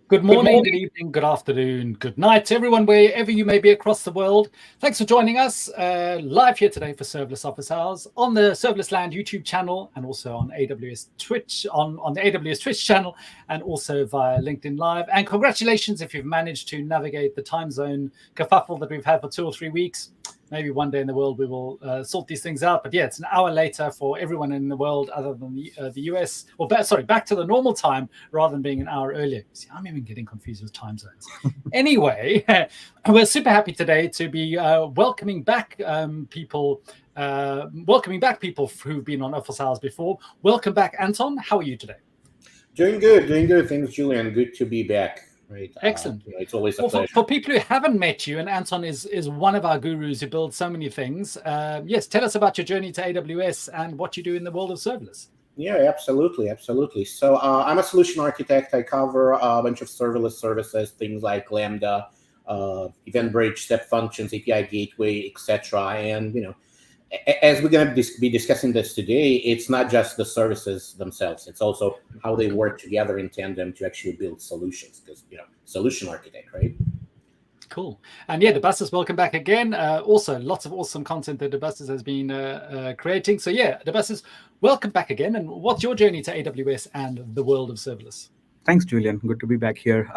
Good morning, good evening, good afternoon, good night, everyone, wherever you may be across the world. Thanks for joining us live here today for Serverless Office Hours on the Serverless Land YouTube channel and also on AWS Twitch, on the AWS Twitch channel and also via LinkedIn Live. And congratulations if you've managed to navigate the time zone kerfuffle that we've had for 2 or 3 weeks. Maybe one day in the world we will sort these things out. But yeah, it's an hour later for everyone in the world other than the US. Well, back to the normal time rather than being an hour earlier. See, I'm even getting confused with time zones. Anyway, we're super happy today to be welcoming back people who've been on Office Hours before. Welcome back, Anthon. How are you today? Doing good. Thanks, Julian. Good to be back. Right. Excellent. It's always a pleasure. For people who haven't met you, and Anthon is one of our gurus who builds so many things. Yes, tell us about your journey to AWS and what you do in the world of serverless. Yeah, absolutely. So I'm a solution architect. I cover a bunch of serverless services, things like Lambda, event bridge, step functions, API gateway, etc. And as we're going to be discussing this today, it's not just the services themselves. It's also how they work together in tandem to actually build solutions, because, solution architect, right? Cool. And yeah, Debasis, welcome back again. Also, lots of awesome content that Debasis has been creating. So yeah, Debasis, welcome back again. And what's your journey to AWS and the world of serverless? Thanks, Julian. Good to be back here.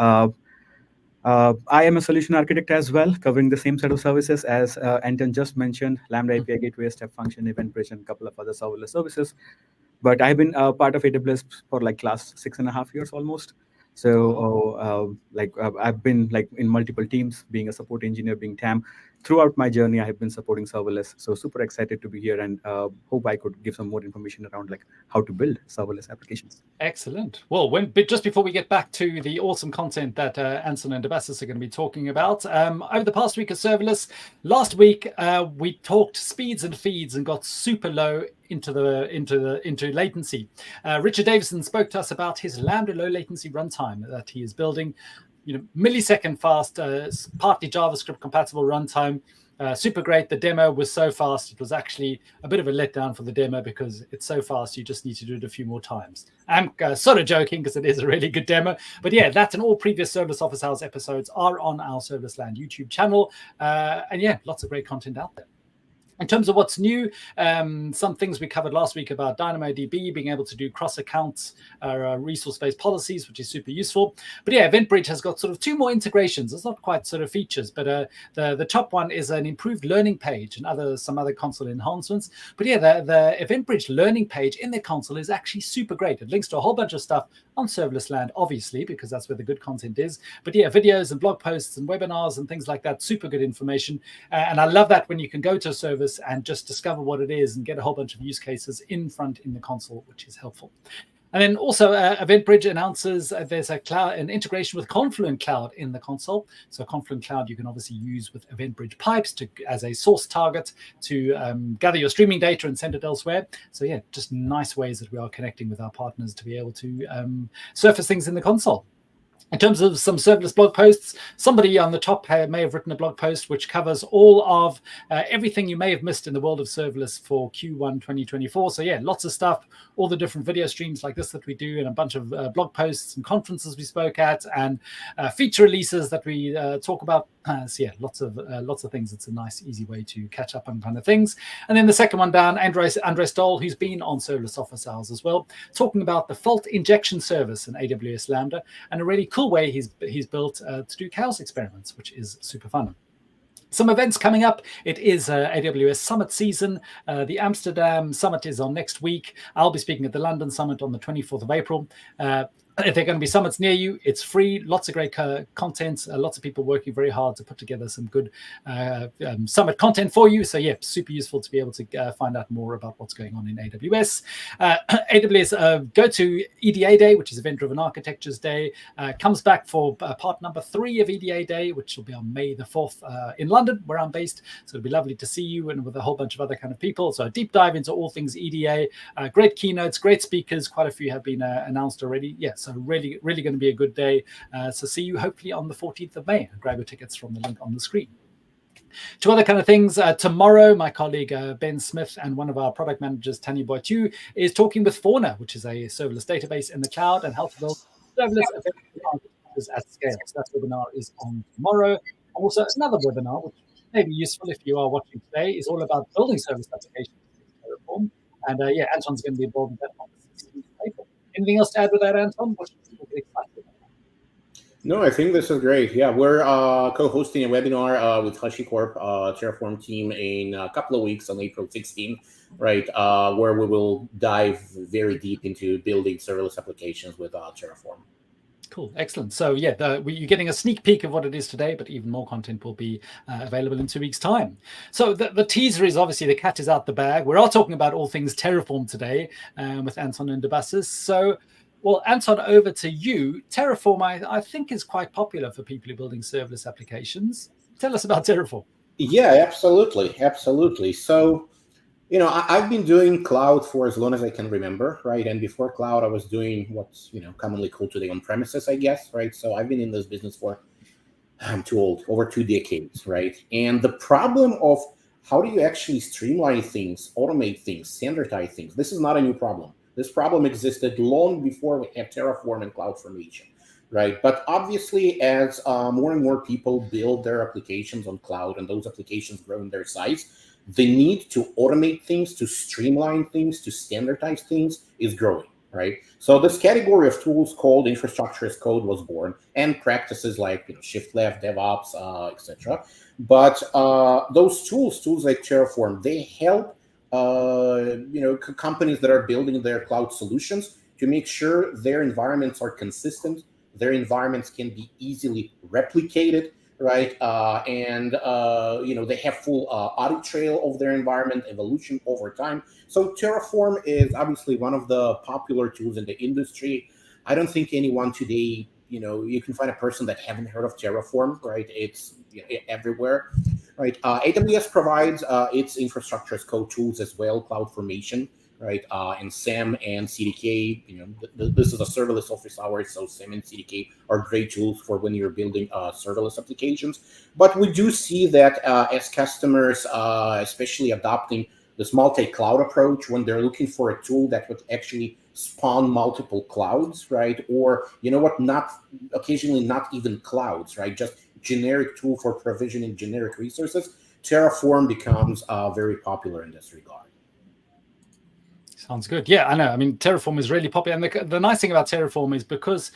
I am a solution architect as well, covering the same set of services as Anton just mentioned: Lambda API gateway, step function, event bridge, and a couple of other serverless services. But I've been part of AWS for last 6.5 years almost. So I've been in multiple teams, being a support engineer, being TAM. Throughout my journey, I have been supporting serverless. So super excited to be here and hope I could give some more information around how to build serverless applications. Excellent. Well, just before we get back to the awesome content that Anthon and Debasis are going to be talking about, over the past week of serverless, last week we talked speeds and feeds and got super low into latency. Richard Davison spoke to us about his Lambda low latency runtime that he is building. Millisecond fast, partly JavaScript compatible runtime. Super great. The demo was so fast. It was actually a bit of a letdown for the demo because it's so fast. You just need to do it a few more times. I'm sort of joking because it is a really good demo. But yeah, that and all previous Serverless Office Hours episodes are on our Serverless Land YouTube channel. And yeah, lots of great content out there. In terms of what's new, some things we covered last week about DynamoDB being able to do cross-account resource-based policies, which is super useful. But yeah, EventBridge has got sort of 2 more integrations. It's not quite sort of features, but the top one is an improved learning page and some other console enhancements. But yeah, the EventBridge learning page in the console is actually super great. It links to a whole bunch of stuff on Serverless Land, obviously, because that's where the good content is. But yeah, videos and blog posts and webinars and things like that, super good information. And I love that when you can go to a service and just discover what it is and get a whole bunch of use cases in the console, which is helpful. And then also EventBridge announces there's an integration with Confluent Cloud in the console. So Confluent Cloud you can obviously use with EventBridge pipes as a source target to gather your streaming data and send it elsewhere. So yeah, just nice ways that we are connecting with our partners to be able to surface things in the console. In terms of some serverless blog posts, somebody on the top may have written a blog post which covers all of everything you may have missed in the world of serverless for Q1 2024. So yeah, lots of stuff, all the different video streams like this that we do, and a bunch of blog posts and conferences we spoke at, and feature releases that we talk about. So yeah, lots of things. It's a nice, easy way to catch up on kind of things. And then the second one down, Andre Stoll, who's been on Serverless Office Hours as well, talking about the fault injection service in AWS Lambda, and a really cool way he's built to do chaos experiments, which is super fun. Some events coming up. It is AWS Summit season. The Amsterdam Summit is on next week. I'll be speaking at the London Summit on the 24th of April. If there are going to be summits near you, it's free. Lots of great content. Lots of people working very hard to put together some good summit content for you. So yeah, super useful to be able to find out more about what's going on in AWS. AWS go to EDA Day, which is Event Driven Architectures Day. Comes back for part number 3 of EDA Day, which will be on May the 4th in London, where I'm based. So it'll be lovely to see you and with a whole bunch of other kind of people. So a deep dive into all things EDA. Great keynotes, great speakers. Quite a few have been announced already. Yes. So really, really going to be a good day. So see you hopefully on the 14th of May. Grab your tickets from the link on the screen. 2 other kind of things. Tomorrow, my colleague Ben Smith and one of our product managers, Tanya Boitu, is talking with Fauna, which is a serverless database in the cloud, and how to build serverless developers at scale. So that webinar is on tomorrow. Also, another webinar, which may be useful if you are watching today, is all about building service applications in Terraform. And Anton's going to be involved in that on the 16th of April. Anything else to add with that, Anton? What should people get excited about? No, I think this is great. Yeah, we're co-hosting a webinar with HashiCorp Terraform team in a couple of weeks on April 16th, right, where we will dive very deep into building serverless applications with Terraform. Cool, excellent. So yeah, you're getting a sneak peek of what it is today, but even more content will be available in 2 weeks' time. So the teaser is obviously the cat is out the bag. We're all talking about all things Terraform today with Anthon and Debasis. So, well, Anton, over to you. Terraform, I think, is quite popular for people who are building serverless applications. Tell us about Terraform. Yeah, absolutely, absolutely. So, I've been doing cloud for as long as I can remember, right? And before cloud, I was doing what's commonly called today on premises, I guess, right? So I've been in this business for, I'm too old, over 2 decades, right? And the problem of how do you actually streamline things, automate things, standardize things? This is not a new problem. This problem existed long before we had Terraform and CloudFormation, right? But obviously, as more and more people build their applications on cloud and those applications grow in their size, the need to automate things, to streamline things, to standardize things is growing, right? So this category of tools called infrastructure as code was born, and practices like shift left, DevOps, etc. But those tools like Terraform, they help companies that are building their cloud solutions to make sure their environments are consistent, their environments can be easily replicated, right? They have full audit trail of their environment, evolution over time. So Terraform is obviously one of the popular tools in the industry. I don't think anyone today, you can find a person that haven't heard of Terraform, right? It's everywhere, right? AWS provides its infrastructure as code tools as well, CloudFormation, right? And SAM and CDK, this is a serverless office hours, so SAM and CDK are great tools for when you're building serverless applications. But we do see that as customers, especially adopting this multi-cloud approach, when they're looking for a tool that would actually spawn multiple clouds, right? Or, occasionally not even clouds, right? Just generic tool for provisioning generic resources, Terraform becomes very popular in this regard. Sounds good. Yeah, I know. I mean, Terraform is really popular. And the nice thing about Terraform is because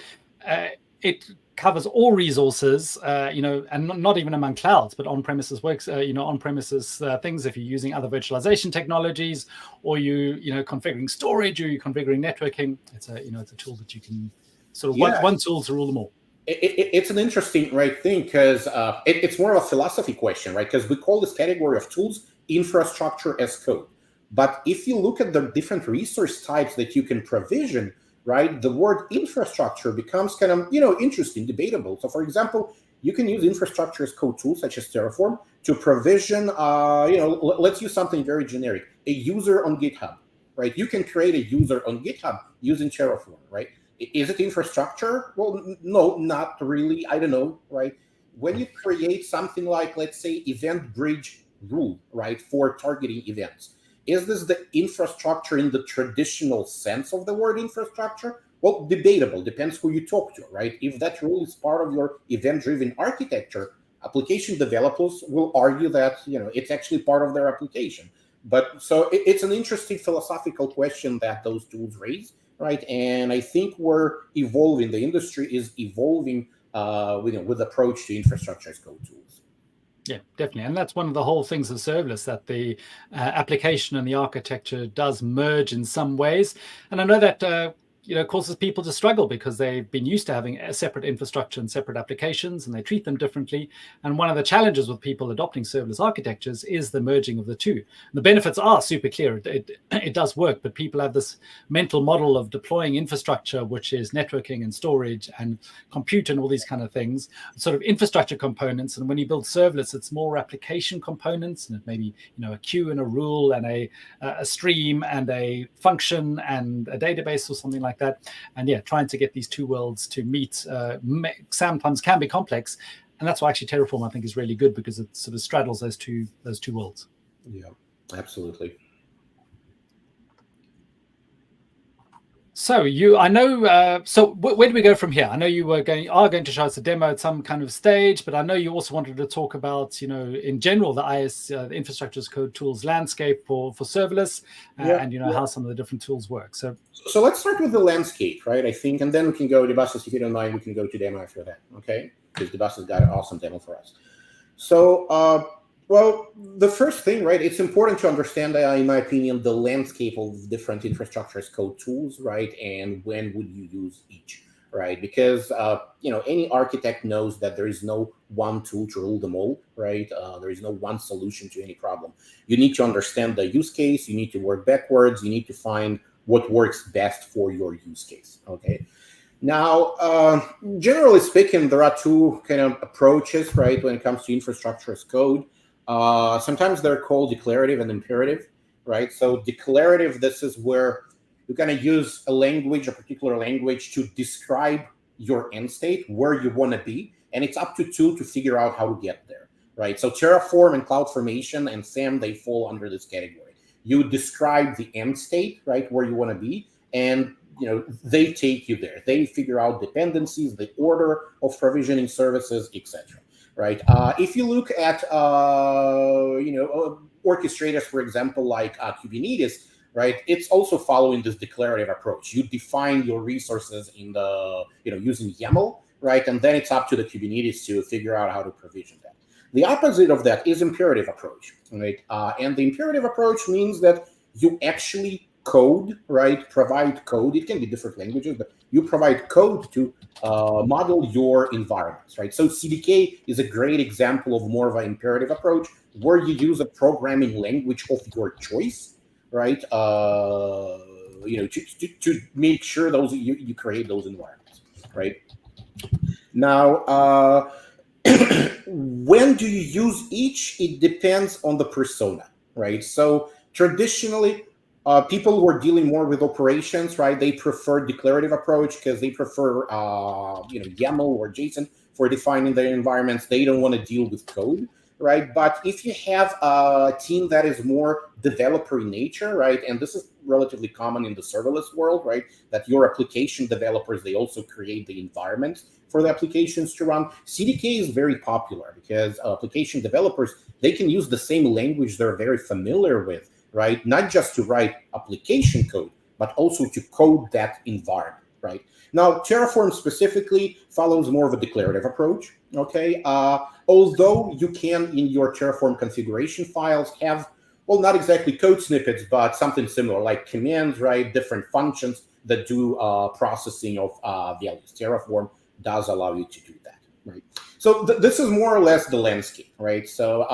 it covers all resources, and not even among clouds, but on-premises works, on-premises things. If you're using other virtualization technologies, or configuring storage, or you're configuring networking, it's a tool that you can sort of one tool to rule them all. It's an interesting thing because it's more of a philosophy question, right? Because we call this category of tools infrastructure as code. But if you look at the different resource types that you can provision, right, the word infrastructure becomes kind of, interesting, debatable. So, for example, you can use infrastructure as code tools such as Terraform to provision, let's use something very generic, a user on GitHub, right? You can create a user on GitHub using Terraform, right? Is it infrastructure? Well, no, not really. I don't know, right? When you create something like, let's say, event bridge rule, right, for targeting events, is this the infrastructure in the traditional sense of the word infrastructure? Well, debatable, depends who you talk to, right? If that rule is part of your event-driven architecture, application developers will argue that, it's actually part of their application. But so it's an interesting philosophical question that those tools raise, right? And I think we're evolving, the industry is evolving with approach to infrastructure as code tools. Yeah, definitely. And that's one of the whole things of serverless, that the application and the architecture does merge in some ways. And I know that causes people to struggle because they've been used to having a separate infrastructure and separate applications, and they treat them differently. And one of the challenges with people adopting serverless architectures is the merging of the two. The benefits are super clear. It does work, but people have this mental model of deploying infrastructure, which is networking and storage and compute and all these kind of things, sort of infrastructure components. And when you build serverless, it's more application components, and it may be, a queue and a rule and a stream and a function and a database or something like that. And trying to get these two worlds to meet sometimes can be complex. And that's why actually Terraform, I think, is really good, because it sort of straddles those two worlds. Yeah, absolutely. So I know. So where do we go from here? I know you are going to show us a demo at some kind of stage, but I know you also wanted to talk about, in general, the the infrastructure as code tools landscape for serverless, and how some of the different tools work. So let's start with the landscape, right? I think, and then we can go to Debasis. If you don't mind, we can go to demo after that, okay? Because Debasis got an awesome demo for us. So, well, the first thing, right, it's important to understand, in my opinion, the landscape of different infrastructure as code tools, right, and when would you use each, right? Because, any architect knows that there is no one tool to rule them all, right? There is no one solution to any problem. You need to understand the use case. You need to work backwards. You need to find what works best for your use case, okay? Now, generally speaking, there are two kind of approaches, right, when it comes to infrastructure as code. Sometimes they're called declarative and imperative, right? So declarative, this is where you're going to use a particular language to describe your end state, where you want to be, and it's up to two to figure out how to get there, right? So Terraform and CloudFormation and SAM, they fall under this category. You describe the end state, right, where you want to be, and they take you there. They figure out dependencies, the order of provisioning services, etc. Right? If you look at orchestrators, for example, like Kubernetes, right? It's also following this declarative approach. You define your resources in the using YAML, right? And then it's up to the Kubernetes to figure out how to provision that. The opposite of that is imperative approach, right? And the imperative approach means that you actually code, right? Provide code. It can be different languages, but you provide code to model your environments, right? So CDK is a great example of more of an imperative approach, where you use a programming language of your choice, right? To make sure you create those environments, right? Now, when do you use each? It depends on the persona, right? So traditionally, people who are dealing more with operations, right? They prefer declarative approach because they prefer, YAML or JSON for defining their environments. They don't want to deal with code, right? But if you have a team that is more developer in nature, right? And this is relatively common in the serverless world, right? That your application developers, they also create the environment for the applications to run. CDK is very popular because application developers, they can use the same language they're very familiar with, right? Not just to write application code, but also to code that environment, right? Now, Terraform specifically follows more of a declarative approach, okay? Although you can, in your Terraform configuration files, have, well, not exactly code snippets, but something similar, like commands, right? Different functions that do processing of values. Terraform does allow you to do that, right? So this is more or less the landscape, right? So,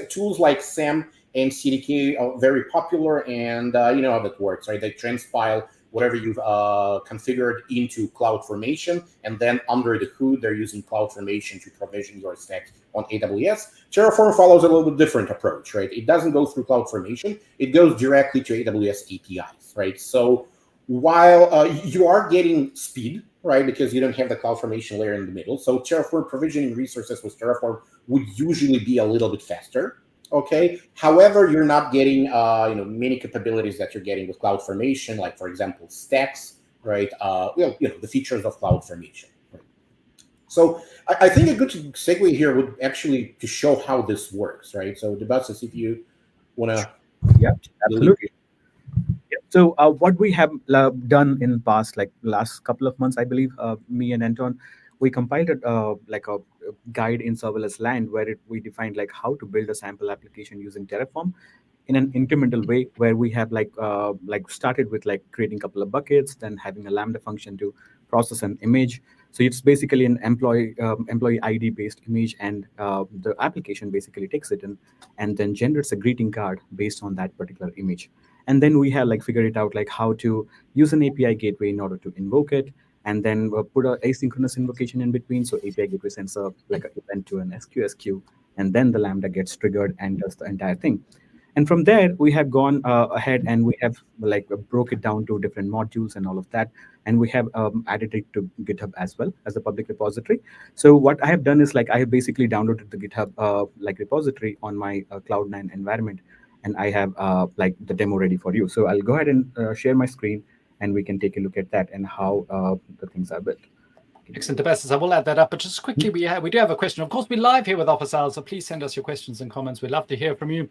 tools like SAM and CDK are very popular, and you know how that works, right? They transpile whatever you've configured into CloudFormation, and then under the hood, they're using CloudFormation to provision your stacks on AWS. Terraform follows a little bit different approach, right? It doesn't go through CloudFormation. It goes directly to AWS APIs, right? So while you are getting speed, right, because you don't have the CloudFormation layer in the middle, so Terraform provisioning resources with Terraform would usually be a little bit faster. Okay. However, you're not getting many capabilities that you're getting with CloudFormation, like for example stacks, right? The features of CloudFormation. Right? So I think a good segue here would actually to show how this works, right? So Debasis, if you want to, yeah, absolutely. Yeah. So what we have done in the past, like last couple of months, I believe, me and Anthon, we compiled a guide in serverless land where we defined like how to build a sample application using Terraform in an incremental way, where we have started with like creating a couple of buckets, then having a Lambda function to process an image. So it's basically an employee ID based image, and the application basically takes it in and then generates a greeting card based on that particular image. And then we have figured it out how to use an API gateway in order to invoke it, and then put an asynchronous invocation in between. So API gateway sends an event to an SQS queue, and then the Lambda gets triggered and does the entire thing. And from there, we have gone ahead and we have broke it down to different modules and all of that. And we have added it to GitHub as well as a public repository. So what I have done is I have basically downloaded the GitHub repository on my Cloud9 environment. And I have the demo ready for you. So I'll go ahead and share my screen. and we can take a look at that and how the things are built. Excellent, Debasis. I will add that up, but just quickly, we do have a question. Of course, we're live here with Office Hours, so please send us your questions and comments. We'd love to hear from you.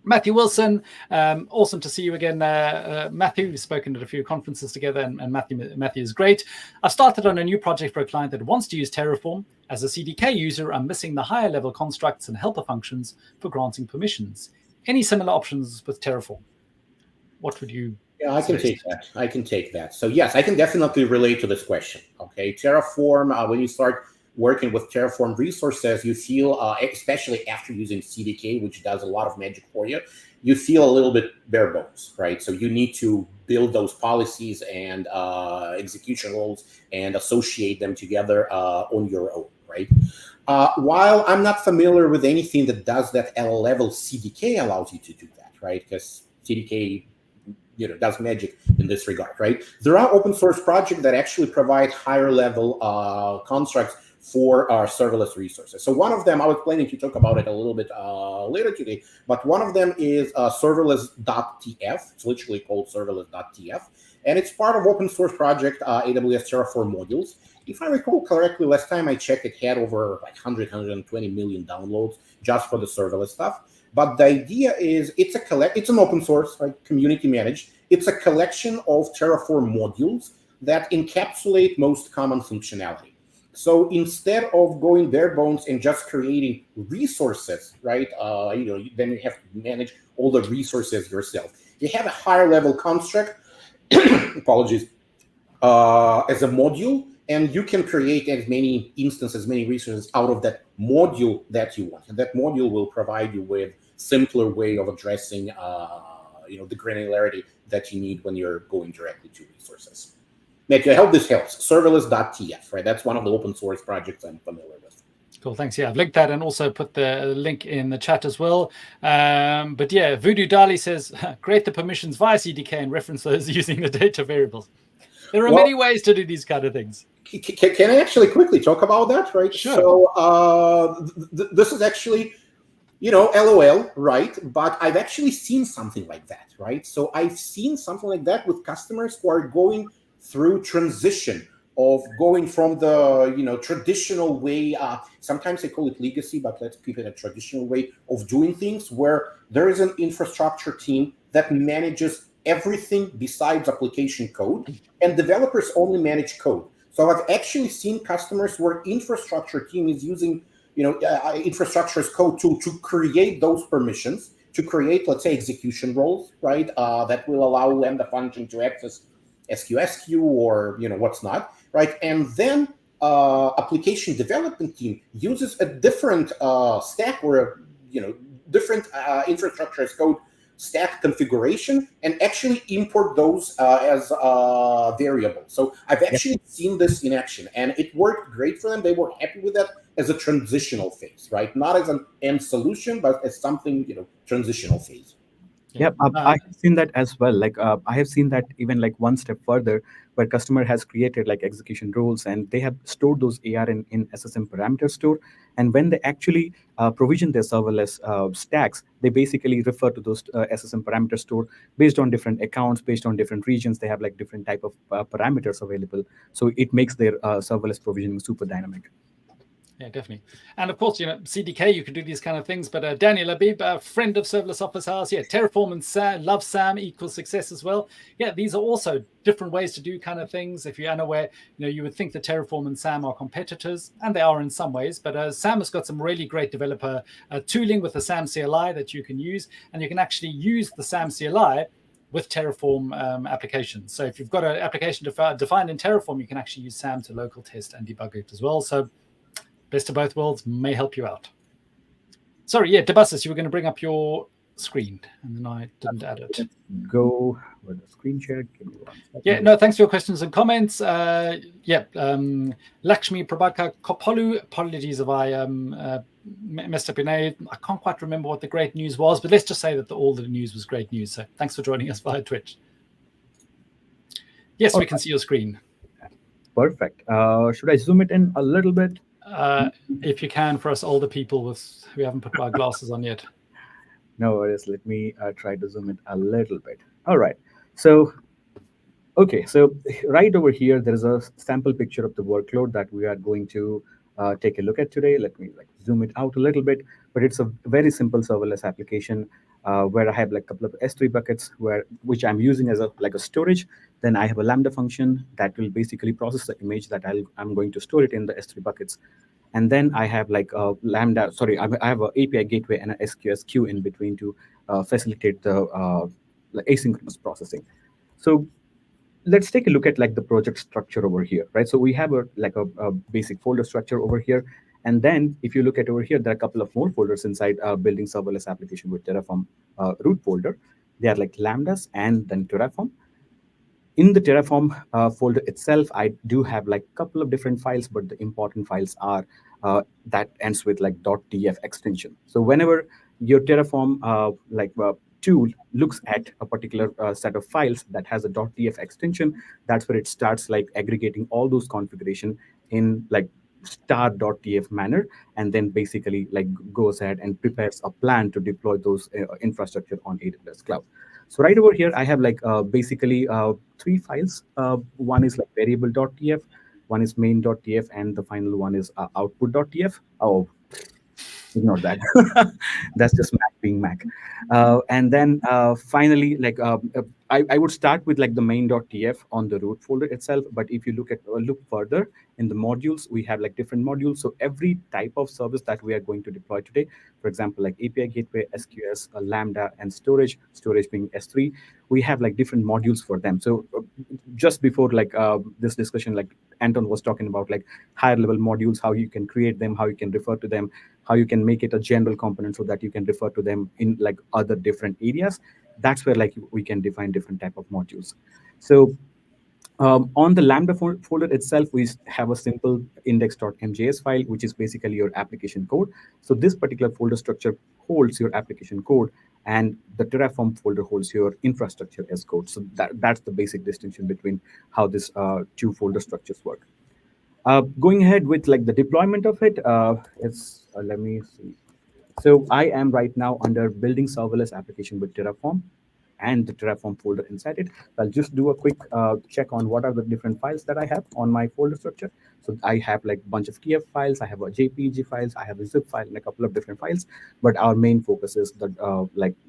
Matthew Wilson, awesome to see you again. Matthew, we've spoken at a few conferences together, and Matthew is great. I've started on a new project for a client that wants to use Terraform. As a CDK user, I'm missing the higher level constructs and helper functions for granting permissions. Any similar options with Terraform? What would you I can take that. I can take that. So yes, I can definitely relate to this question. Okay, Terraform, when you start working with Terraform resources, you feel, especially after using CDK, which does a lot of magic for you, you feel a little bit bare bones, right? So you need to build those policies and execution rules and associate them together on your own, right? While I'm not familiar with anything that does that at a level, CDK allows you to do that, right? Because CDK does magic in this regard, right? There are open source projects that actually provide higher level constructs for our serverless resources. So one of them, I was planning to talk about it a little bit later today, but one of them is serverless.tf. It's literally called serverless.tf, and it's part of open source project AWS Terraform modules. If I recall correctly, last time I checked, it had over like 120 million downloads just for the serverless stuff. But the idea is it's an open source, like community managed. It's a collection of Terraform modules that encapsulate most common functionality. So instead of going bare bones and just creating resources, right? Then you have to manage all the resources yourself. You have a higher level construct, apologies, as a module, and you can create as many instances, many resources out of that module that you want. And that module will provide you with simpler way of addressing, the granularity that you need when you're going directly to resources. Matthew, I hope this helps. Serverless.tf, right? That's one of the open source projects I'm familiar with. Cool, thanks. Yeah, I've linked that and also put the link in the chat as well. But yeah, Voodoo Dali says, create the permissions via CDK and reference those using the data variables. There are many ways to do these kind of things. Can I actually quickly talk about that, right? Sure. So this is actually, LOL, right? But I've actually seen something like that, right? So I've seen something like that with customers who are going through transition of going from the traditional way. Sometimes they call it legacy, but let's keep it a traditional way of doing things, where there is an infrastructure team that manages everything besides application code, and developers only manage code. So I've actually seen customers where infrastructure team is using infrastructure as code tool to create those permissions, to create, let's say, execution roles, right? That will allow Lambda function to access SQSQ or what's not, right? And then application development team uses a different stack or different infrastructure as code stack configuration and actually import those as variables. So I've actually seen this in action, and it worked great for them. They were happy with that as a transitional phase, right? Not as an end solution, but as something transitional phase. Yeah, I have seen that as well. I have seen that even one step further, where customer has created execution rules, and they have stored those AR in SSM parameter store. And when they actually provision their serverless stacks, they basically refer to those SSM parameter store based on different accounts, based on different regions. They have different type of parameters available. So it makes their serverless provisioning super dynamic. Yeah, definitely. And of course, CDK, you can do these kind of things. But Daniel Abib, a friend of Serverless Office Hours, Terraform and SAM, love SAM equals success as well. Yeah, these are also different ways to do kind of things. If you're unaware, you would think that Terraform and SAM are competitors, and they are in some ways. But SAM has got some really great developer tooling with the SAM CLI that you can use, and you can actually use the SAM CLI with Terraform applications. So if you've got an application defined in Terraform, you can actually use SAM to local test and debug it as well. So best of both worlds may help you out. Sorry, Debasis, you were going to bring up your screen, and then I didn't add it. Let's go with the screen share. Give me 1 second. Yeah, no, thanks for your questions and comments. Lakshmi Prabhakar Kopolu, apologies if I messed up your name. I can't quite remember what the great news was, but let's just say that all the news was great news. So thanks for joining us via Twitch. Yes, we can see your screen. Perfect. Should I zoom it in a little bit? If you can, for us older people who haven't put our glasses on yet. No worries. Let me try to zoom it a little bit. All right. So Okay, so right over here, there is a sample picture of the workload that we are going to take a look at today. Let me like zoom it out a little bit, but it's a very simple serverless application where I have like a couple of S3 buckets which I'm using as a storage. Then I have a Lambda function that will basically process the image that I'm going to store it in the S3 buckets. And then I have like a Lambda, sorry, I have an API gateway and an SQS queue in between to facilitate the like asynchronous processing. So let's take a look at like the project structure over here, right? So we have a basic folder structure over here. And then if you look at over here, there are a couple of more folders inside building serverless application with Terraform root folder. They are like Lambdas and then Terraform. In the Terraform folder itself, I do have like a couple of different files, but the important files are that ends with like .tf extension. So whenever your Terraform tool looks at a particular set of files that has a .tf extension, that's where it starts like aggregating all those configuration in like star.tf manner, and then basically like goes ahead and prepares a plan to deploy those infrastructure on AWS cloud. So right over here, I have like basically 3 files. One is like variable.tf, one is main.tf, and the final one is output.tf. Oh, ignore that. That's just Mac being Mac. And then finally, like I would start with like the main.tf on the root folder itself. But if you look further in the modules, we have like different modules. So every type of service that we are going to deploy today, for example, like API gateway, SQS, Lambda, and storage being S3, we have like different modules for them. So just before like this discussion, like Anthon was talking about like higher level modules, how you can create them, how you can refer to them, how you can make it a general component so that you can refer to them in like other different areas. That's where like we can define different type of modules. So on the Lambda folder itself, we have a simple index.mjs file, which is basically your application code. So this particular folder structure holds your application code, and the Terraform folder holds your infrastructure as code. So that's the basic distinction between how this 2 folder structures work. Going ahead with like the deployment of it, let me see. So I am right now under building serverless application with Terraform and the Terraform folder inside it. I'll just do a quick check on what are the different files that I have on my folder structure. So I have like a bunch of TF files, I have a JPG files, I have a zip file, and a couple of different files. But our main focus is the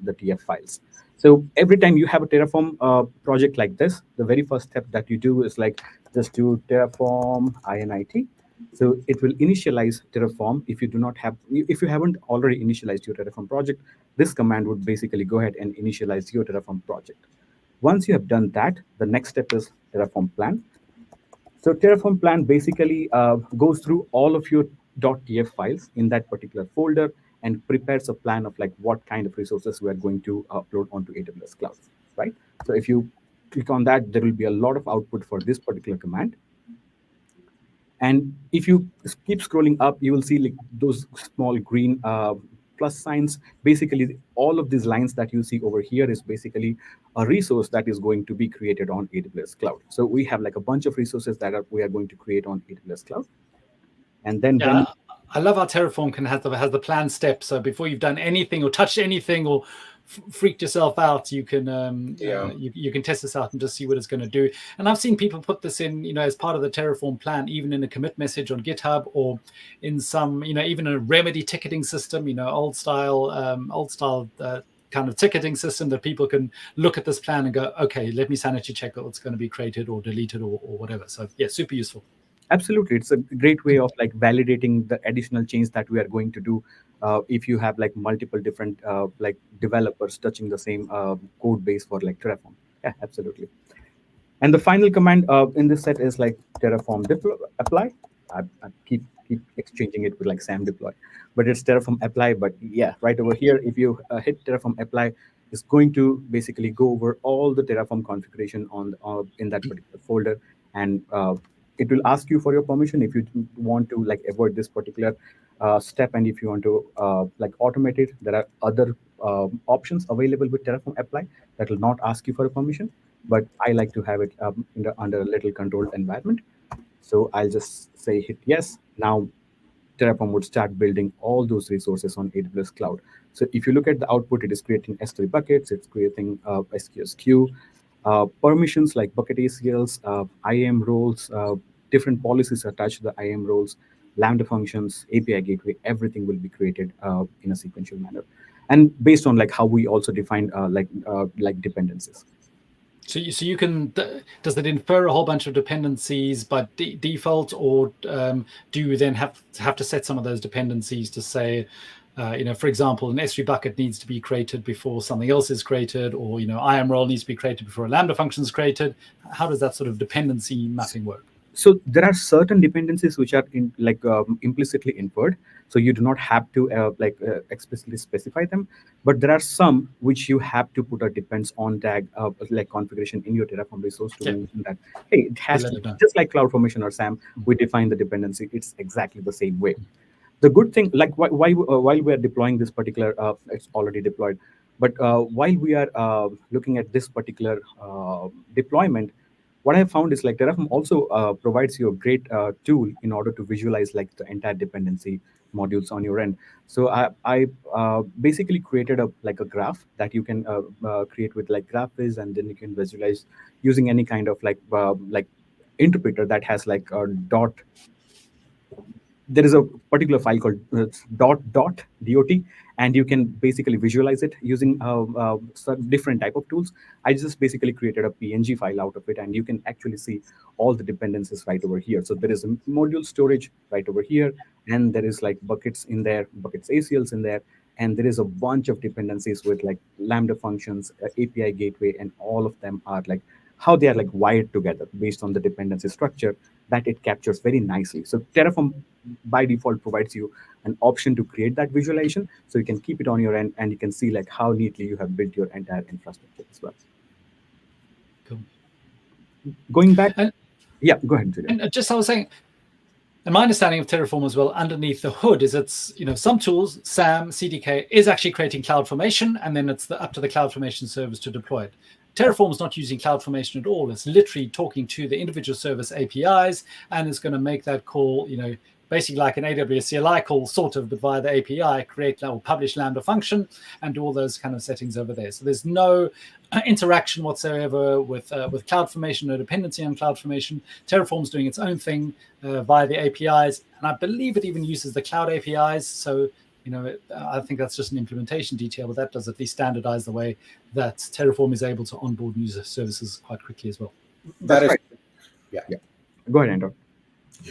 TF files. So every time you have a Terraform project like this, the very first step that you do is like just do Terraform init. So it will initialize Terraform. If you haven't already initialized your Terraform project, this command would basically go ahead and initialize your Terraform project. Once you have done that, the next step is Terraform plan. So Terraform plan basically goes through all of your .tf files in that particular folder and prepares a plan of like what kind of resources we are going to upload onto AWS cloud, right? So if you click on that, there will be a lot of output for this particular command. And if you keep scrolling up, you will see like those small green plus signs. Basically, all of these lines that you see over here is basically a resource that is going to be created on AWS cloud. So we have like a bunch of resources that we are going to create on AWS cloud. And then I love how Terraform has the plan steps. So before you've done anything or touched anything or freaked yourself out, you can you can test this out and just see what it's going to do. And I've seen people put this in, as part of the Terraform plan, even in a commit message on GitHub or in some, even a remedy ticketing system, old style kind of ticketing system that people can look at this plan and go, okay, let me sanity check what's going to be created or deleted or whatever. So yeah, super useful. Absolutely, it's a great way of like validating the additional change that we are going to do if you have like multiple different like developers touching the same code base for like Terraform. Yeah, absolutely. And the final command in this set is like Terraform apply. I keep exchanging it with like SAM deploy, but it's Terraform apply. But yeah, right over here, if you hit Terraform apply, it's going to basically go over all the Terraform configuration in that particular folder, and it will ask you for your permission if you want to like avoid this particular step, and if you want to like automate it. There are other options available with Terraform apply that will not ask you for a permission, but I like to have it under a little controlled environment. So I'll just say hit yes. Now Terraform would start building all those resources on AWS cloud. So if you look at the output, it is creating S3 buckets, it's creating SQS queue, Permissions like bucket ACLs, IAM roles, different policies attached to the IAM roles, Lambda functions, API gateway, everything will be created in a sequential manner, and based on like how we also define like dependencies. So you can, does that infer a whole bunch of dependencies by default, or do you then have to set some of those dependencies to say, for example, an S3 bucket needs to be created before something else is created, or IAM role needs to be created before a Lambda function is created? How does that sort of dependency mapping work? So there are certain dependencies which are implicitly inferred. So you do not have to explicitly specify them, but there are some which you have to put a depends on tag like configuration in your Terraform resource to mention that, hey, it has to, just like CloudFormation or SAM, we define the dependency. It's exactly the same way. The good thing, like while we are deploying this particular, it's already deployed, but while we are looking at this particular deployment, what I found is like Terraform also provides you a great tool in order to visualize like the entire dependency modules on your end. So I basically created a graph that you can create with like Graphviz, and then you can visualize using any kind of like interpreter that has like a dot. There is a particular file called dot, and you can basically visualize it using some different type of tools. I just basically created a PNG file out of it, and you can actually see all the dependencies right over here. So there is a module storage right over here, and there is like buckets in there, buckets ACLs in there, and there is a bunch of dependencies with like Lambda functions, API gateway, and all of them are like how they are like wired together based on the dependency structure that it captures very nicely. So Terraform by default provides you an option to create that visualization, so you can keep it on your end and you can see like how neatly you have built your entire infrastructure as well. Cool. Going back, yeah, go ahead, Julian. And just I was saying, and my understanding of Terraform as well, underneath the hood, is it's some tools, SAM, CDK, is actually creating CloudFormation, and then it's up to the CloudFormation service to deploy it. Terraform is not using CloudFormation at all. It's literally talking to the individual service APIs, and it's going to make that call, basically like an AWS CLI call, sort of, but via the API, create or publish Lambda function and do all those kind of settings over there. So there's no interaction whatsoever with CloudFormation, no dependency on CloudFormation. Terraform's doing its own thing via the APIs, and I believe it even uses the cloud APIs. So I think that's just an implementation detail, but that does at least standardize the way that Terraform is able to onboard new services quite quickly as well. That is, right. Yeah. Go ahead, Anthon.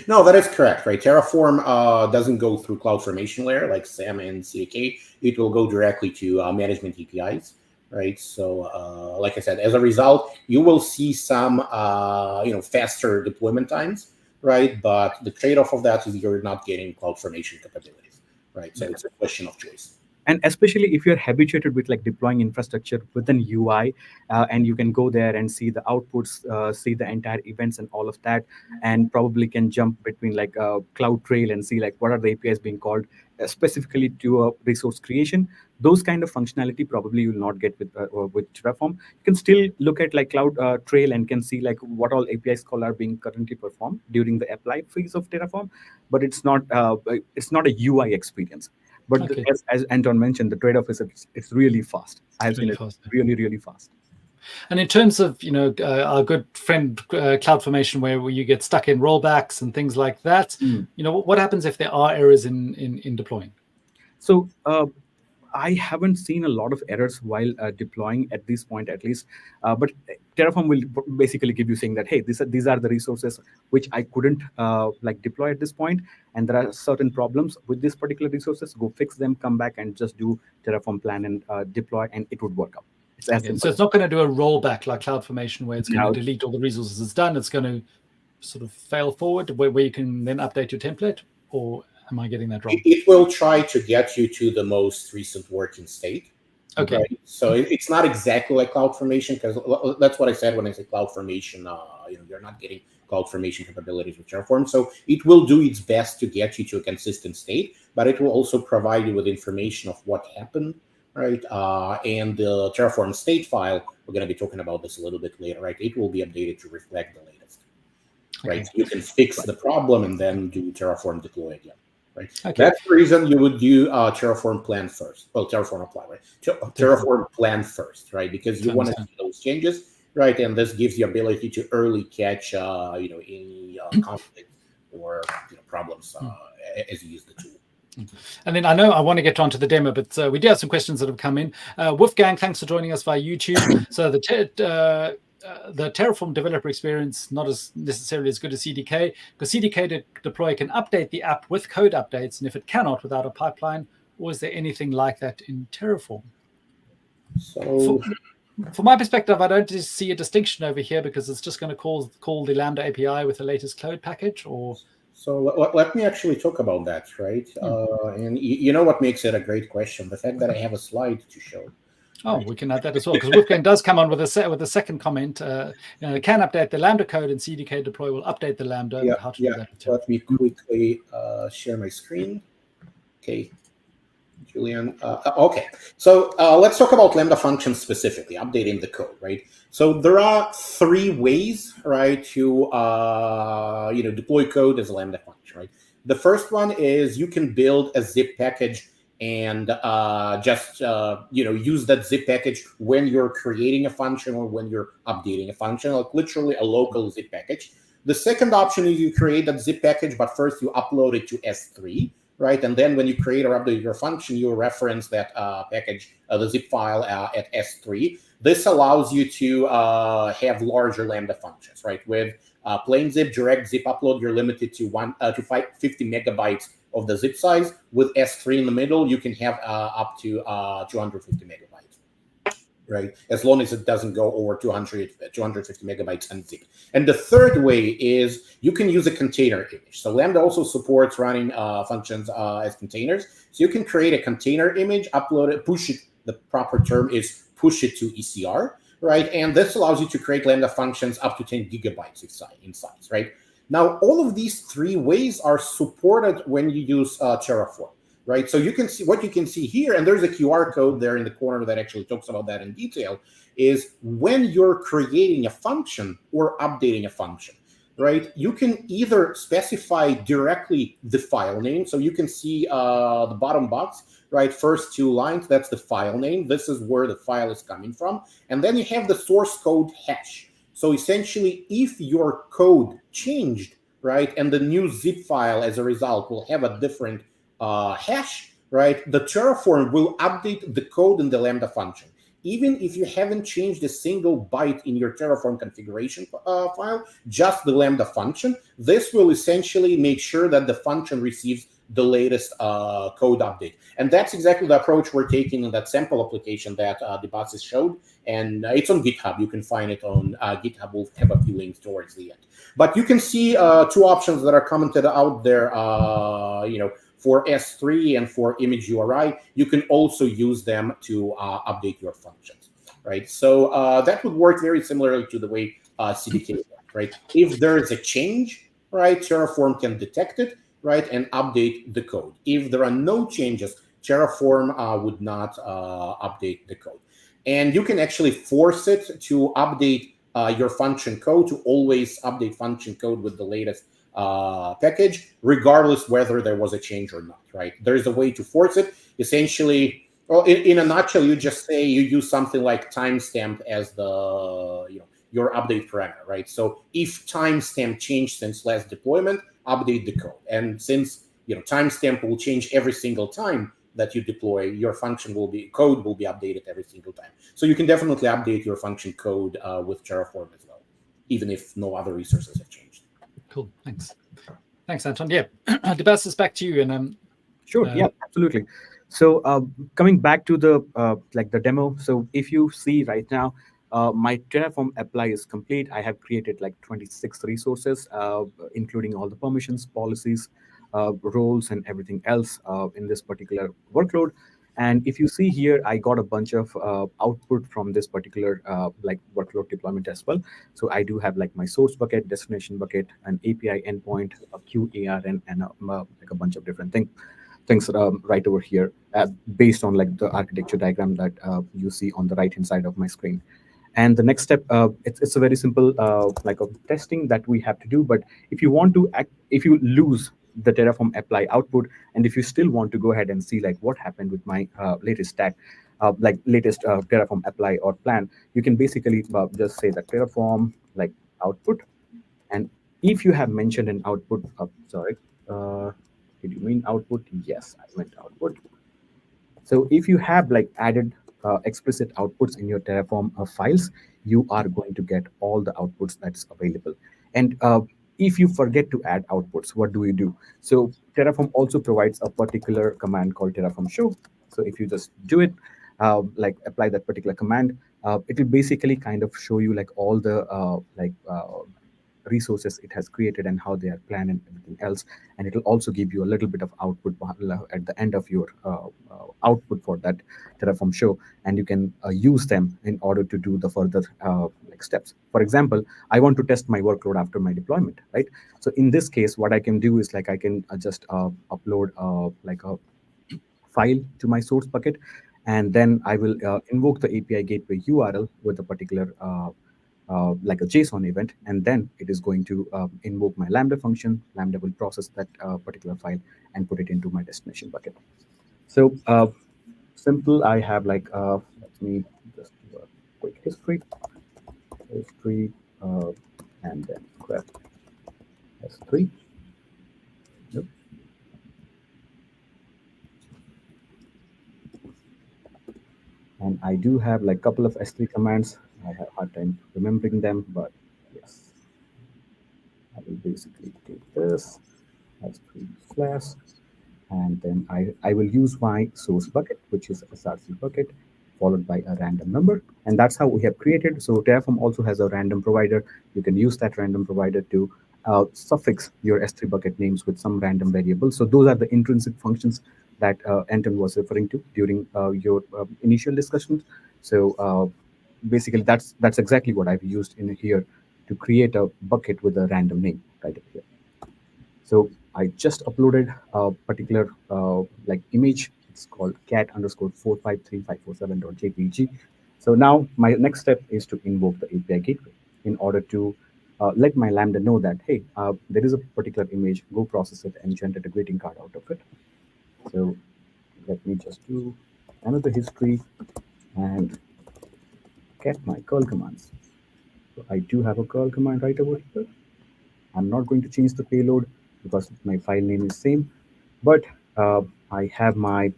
No, that is correct, right? Terraform doesn't go through CloudFormation layer like SAM and CDK. It will go directly to management APIs, right? So, like I said, as a result, you will see some, faster deployment times, right? But the trade-off of that is you're not getting CloudFormation capabilities, right? So it's a question of choice. And especially if you're habituated with like deploying infrastructure with an UI, and you can go there and see the outputs, see the entire events and all of that, and probably can jump between like CloudTrail and see like what are the APIs being called specifically to a resource creation. Those kind of functionality probably you will not get with Terraform. You can still look at like CloudTrail and can see like what all APIs call are being currently performed during the apply phase of Terraform, but it's not a UI experience. But okay. as Anthon mentioned, the trade-off is it's really fast. I've seen it really, really fast. And in terms of our good friend CloudFormation, where you get stuck in rollbacks and things like that, what happens if there are errors in deploying? So I haven't seen a lot of errors while deploying at this point, at least. But Terraform will basically give you saying that, hey, these are the resources which I couldn't deploy at this point, and there are certain problems with these particular resources. Go fix them, come back, and just do Terraform plan and deploy, and it would work out. It's as simple. So it's not going to do a rollback like CloudFormation, where it's going to delete all the resources it's done. It's going to sort of fail forward, where you can then update your template, or am I getting that wrong? It will try to get you to the most recent working state. Okay. Right? So it's not exactly like CloudFormation, because that's what I said when I say CloudFormation. You're not getting CloudFormation capabilities with Terraform. So it will do its best to get you to a consistent state, but it will also provide you with information of what happened, right? And the Terraform state file, we're going to be talking about this a little bit later, right? It will be updated to reflect the latest, right? Okay. You can fix the problem and then do Terraform deploy again. Right. Okay. That's the reason you would do Terraform plan first. Well, Terraform apply, right? Terraform plan first, right? Because you want to see those changes, right? And this gives you ability to early catch, any conflict or problems as you use the tool. And then I know I want to get onto the demo, but we do have some questions that have come in. Wolfgang, thanks for joining us via YouTube. So the Terraform developer experience not as necessarily as good as CDK, because CDK to deploy can update the app with code updates, and if it cannot without a pipeline, or is there anything like that in Terraform? So, from my perspective, I don't see a distinction over here because it's just going to call the Lambda API with the latest code package, or. So let me actually talk about that, right? And you know what makes it a great question? The fact that I have a slide to show. Oh, we can add that as well, because Wolfgang does come on with a second comment. Can update the Lambda code, and CDK deploy will update the Lambda. Yeah, but how to do that? Let me quickly share my screen. Okay, Julian. Okay, so let's talk about Lambda functions specifically, updating the code, right? So there are 3 ways, right, to deploy code as a Lambda function, right? The first one is you can build a zip package and just use that zip package when you're creating a function or when you're updating a function, like literally a local zip package. The second option is you create that zip package, but first you upload it to S3, right? And then when you create or update your function, you reference that package, the zip file at S3. This allows you to have larger Lambda functions, right? With plain zip, direct zip upload, you're limited to 50 megabytes of the zip size. With S3 in the middle, you can have up to 250 megabytes, right? As long as it doesn't go over 250 megabytes unzip. And the third way is you can use a container image. So Lambda also supports running functions as containers. So you can create a container image, upload it, push it. The proper term is push it to ECR, right? And this allows you to create Lambda functions up to 10 gigabytes in size, right? Now, all of these 3 ways are supported when you use Terraform, right? So you can see what you can see here, and there's a QR code there in the corner that actually talks about that in detail, is when you're creating a function or updating a function, right? You can either specify directly the file name. So you can see the bottom box, right? First 2 lines, that's the file name. This is where the file is coming from. And then you have the source code hash. So essentially, if your code changed, right, and the new zip file as a result will have a different hash, right, the Terraform will update the code in the Lambda function. Even if you haven't changed a single byte in your Terraform configuration file, just the Lambda function, this will essentially make sure that the function receives the latest code update. And that's exactly the approach we're taking in that sample application that Debasis showed. And it's on GitHub. You can find it on GitHub. We'll have a few links towards the end. But you can see 2 options that are commented out there, for S3 and for image URI. You can also use them to update your functions, right? So that would work very similarly to the way CDK works, right? If there is a change, right, Terraform can detect it, right, and update the code. If there are no changes, Terraform would not update the code. And you can actually force it to update your function code, to always update function code with the latest package, regardless whether there was a change or not, right? There's a way to force it. Essentially, well, in a nutshell, you just say you use something like timestamp as the your update parameter, right? So if timestamp changed since last deployment, update the code. And since timestamp will change every single time that you deploy, your function code will be updated every single time. So you can definitely update your function code with Terraform as well, even if no other resources have changed. Cool, thanks, Anthon. Yeah, Debasis, back to you. And sure, yeah, absolutely. So coming back to the the demo. So if you see right now, my Terraform apply is complete. I have created 26 resources, including all the permissions, policies, roles, and everything else in this particular workload. And if you see here, I got a bunch of output from this particular workload deployment as well. So I do have my source bucket, destination bucket, an API endpoint, a QARN, and a bunch of different things right over here, based on the architecture diagram that you see on the right-hand side of my screen. And the next step, it's a very simple a testing that we have to do. But if you want to if you lose the Terraform apply output, and if you still want to go ahead and see what happened with my latest stack, like latest Terraform apply or plan, you can basically just say that Terraform like output. And if you have mentioned an output, did you mean output? Yes, I meant output. So if you have like added explicit outputs in your Terraform files, you are going to get all the outputs that's available. And if you forget to add outputs, what do you do? So Terraform also provides a particular command called Terraform show. So if you just do it, like apply that particular command, it will basically kind of show you like all the resources it has created and how they are planned and everything else. And it will also give you a little bit of output at the end of your output for that Terraform show, and you can use them in order to do the further like steps. For example, I want to test my workload after my deployment, right? So in this case, what I can do is like I can just upload like a file to my source bucket, and then I will invoke the API gateway URL with a particular like a JSON event, and then it is going to invoke my Lambda function. Lambda will process that particular file and put it into my destination bucket. So simple, I have like, let me just do a quick history, and then grab S3. Yep. And I do have like a couple of S3 commands. I have a hard time remembering them, but yes. I will basically take this S3 slash, and then I will use my source bucket, which is SRC bucket, followed by a random number. And that's how we have created. So Terraform also has a random provider. You can use that random provider to suffix your S3 bucket names with some random variable. So those are the intrinsic functions that Anthon was referring to during your initial discussion. So basically, that's exactly what I've used in here to create a bucket with a random name right over here. So I just uploaded a particular like image. It's called cat_453547.jpg. So now my next step is to invoke the API gateway in order to let my Lambda know that, hey, there is a particular image, go process it and generate a greeting card out of it. So let me just do another history and get my curl commands. So I do have a curl command right over here. I'm not going to change the payload because my file name is same, but I have my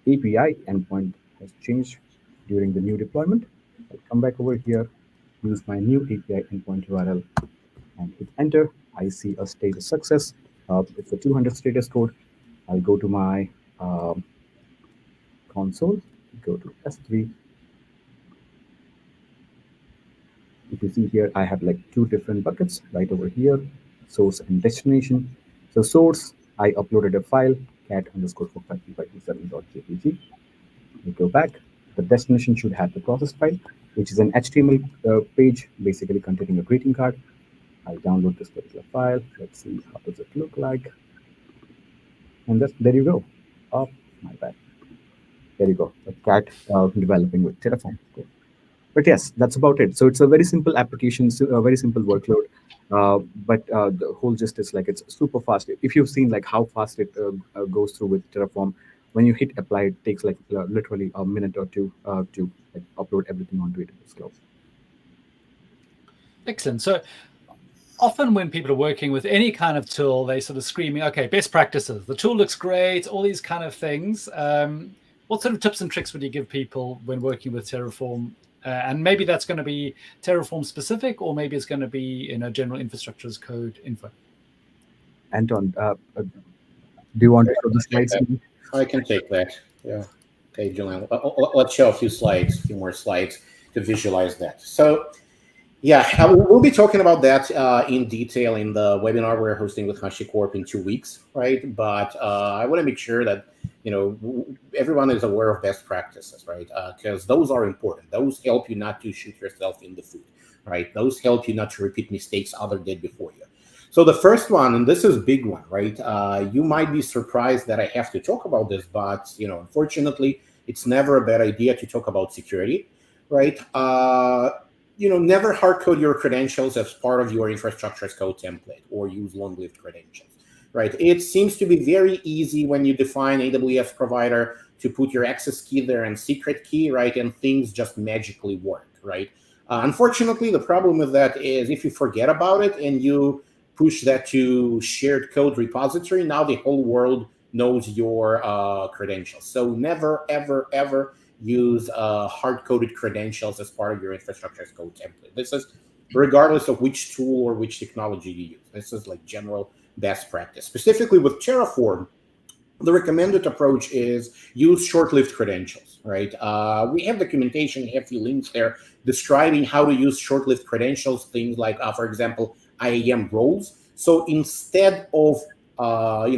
API endpoint has changed during the new deployment. I'll come back over here, use my new API endpoint URL, and hit enter. I see a status success. It's a 200 status code. I'll go to my console, go to S3. If you see here, I have like two different buckets right over here, source and destination. So source, I uploaded a file, cat_453527.jpg. We go back. The destination should have the process file, which is an HTML page, basically containing a greeting card. I'll download this particular file. Let's see, how does it look like? And there you go. Oh, my bad. There you go. The cat developing with Terraform. Cool. But yes, that's about it. So it's a very simple application, a very simple workload. But the whole gist is like it's super fast. If you've seen like how fast it goes through with Terraform, when you hit apply, it takes like literally a minute or two to like, upload everything onto AWS Cloud. Excellent. So often when people are working with any kind of tool, they sort of screaming, okay, best practices. The tool looks great, all these kind of things. What sort of tips and tricks would you give people when working with Terraform? And maybe that's going to be Terraform specific, or maybe it's going to be in a general infrastructure as code info. Anthon, do you want to show the slides? I can take that. Yeah. Okay, Julian. Let's show a few more slides to visualize that. So, yeah, we'll be talking about that in detail in the webinar we're hosting with HashiCorp in 2 weeks, right? But I want to make sure that everyone is aware of best practices, right? Because those are important. Those help you not to shoot yourself in the foot, right? Those help you not to repeat mistakes others did before you. So the first one, and this is a big one, right? You might be surprised that I have to talk about this, but unfortunately, it's never a bad idea to talk about security, right? Never hard code your credentials as part of your infrastructure as code template or use long-lived credentials, right? It seems to be very easy when you define AWS provider to put your access key there and secret key, right? And things just magically work, right? Unfortunately, the problem with that is if you forget about it and you push that to shared code repository, now the whole world knows your credentials. So never, ever, ever use hard-coded credentials as part of your infrastructure as code template. This is regardless of which tool or which technology you use. This is like general best practice. Specifically with Terraform, the recommended approach is use short-lived credentials, right? We have documentation, we have a few links there describing how to use short-lived credentials, things like, for example, IAM roles. So instead of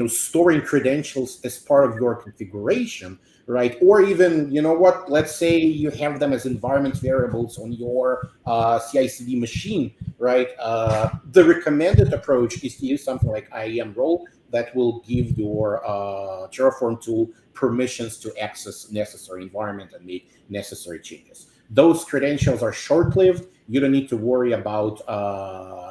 storing credentials as part of your configuration, right? Or even, you know what, let's say you have them as environment variables on your CI/CD machine, right? The recommended approach is to use something like IAM role that will give your Terraform tool permissions to access necessary environment and make necessary changes. Those credentials are short-lived. You don't need to worry about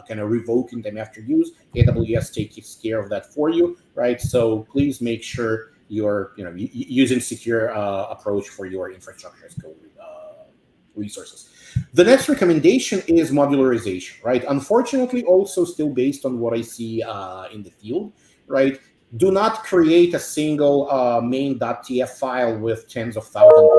kind of revoking them after use. AWS takes care of that for you, right? So please make sure you're using secure approach for your infrastructure as code resources. The next recommendation is modularization, right? Unfortunately, also still based on what I see in the field, right? Do not create a single main.tf file with tens of thousands,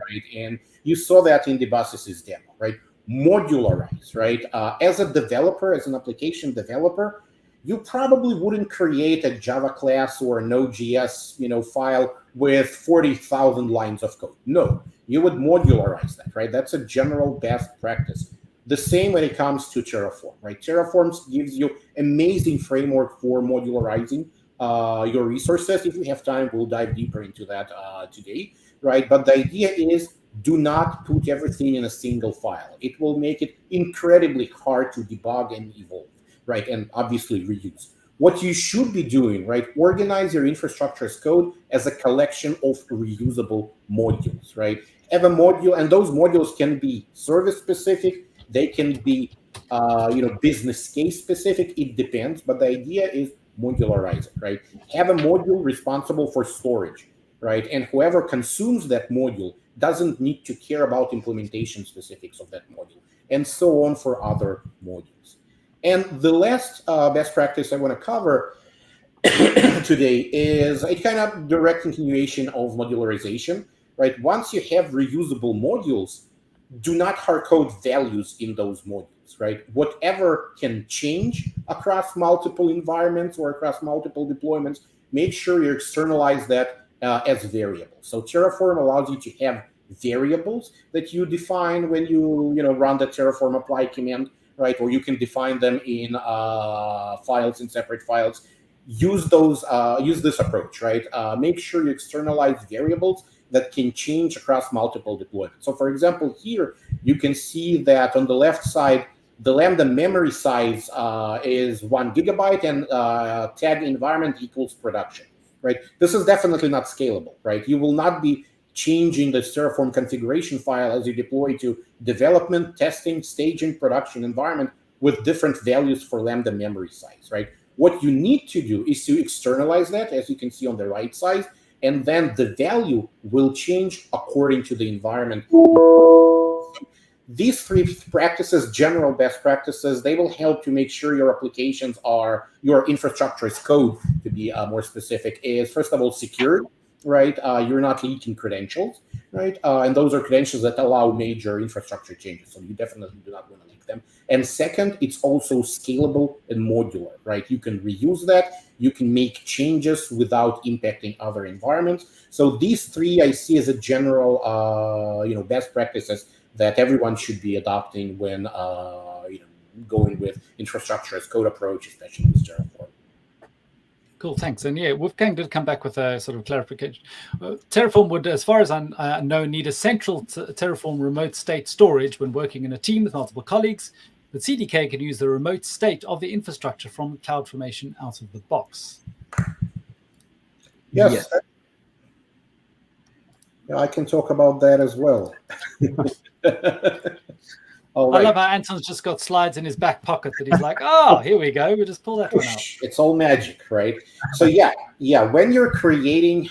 right? And you saw that in Debasis' demo, right? Modularize, right? As a developer, as an application developer, you probably wouldn't create a Java class or a Node.js, file with 40,000 lines of code. No, you would modularize that, right? That's a general best practice. The same when it comes to Terraform, right? Terraform gives you amazing framework for modularizing your resources. If we have time, we'll dive deeper into that today, right? But the idea is do not put everything in a single file. It will make it incredibly hard to debug and evolve, right? And obviously reuse. What you should be doing, right? Organize your infrastructure as code as a collection of reusable modules, right? Have a module, and those modules can be service specific. They can be, business case specific. It depends, but the idea is modularize it, right? Have a module responsible for storage, right? And whoever consumes that module doesn't need to care about implementation specifics of that module, and so on for other modules. And the last best practice I want to cover today is a kind of direct continuation of modularization, right? Once you have reusable modules, do not hard code values in those modules, right? Whatever can change across multiple environments or across multiple deployments, make sure you externalize that as variables. So Terraform allows you to have variables that you define when you run the Terraform apply command, right? Or you can define them in files, in separate files. Use this approach, right? Make sure you externalize variables that can change across multiple deployments. So for example, here you can see that on the left side, the Lambda memory size is 1 GB and tag environment equals production, right? This is definitely not scalable, right? You will not be changing the Terraform configuration file as you deploy to development, testing, staging, production environment with different values for Lambda memory size, right? What you need to do is to externalize that, as you can see on the right side, and then the value will change according to the environment. These three practices, general best practices, they will help to make sure your applications are, your infrastructure as code, to be more specific, is first of all secured, right? You're not leaking credentials, right? And those are credentials that allow major infrastructure changes. So you definitely do not want to leak them. And second, it's also scalable and modular, right? You can reuse that. You can make changes without impacting other environments. So these three I see as a general, best practices that everyone should be adopting when, going with infrastructure as code approach, especially with Terraform. Cool, thanks. And yeah, Wolfgang did come back with a sort of clarification. Terraform would, as far as I know, need a central Terraform remote state storage when working in a team with multiple colleagues. But CDK can use the remote state of the infrastructure from CloudFormation out of the box. Yes. Yeah, I can talk about that as well. All I right. love how Anton's just got slides in his back pocket that he's like, oh, here we go. We'll just pull that one out. It's all magic, right? So yeah. When you're creating,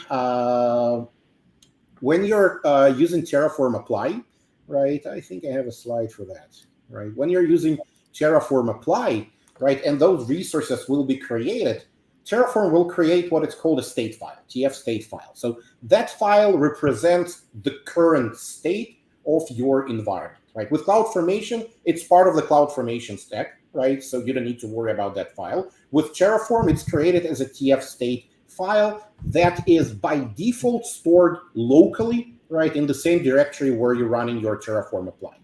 when you're using Terraform Apply, right? I think I have a slide for that, right? When you're using Terraform Apply, right, and those resources will be created, Terraform will create what is called a state file, TF state file. So that file represents the current state of your environment, right? With CloudFormation, it's part of the CloudFormation stack, right? So you don't need to worry about that file. With Terraform, it's created as a TF state file that is by default stored locally, right, in the same directory where you're running your Terraform Apply,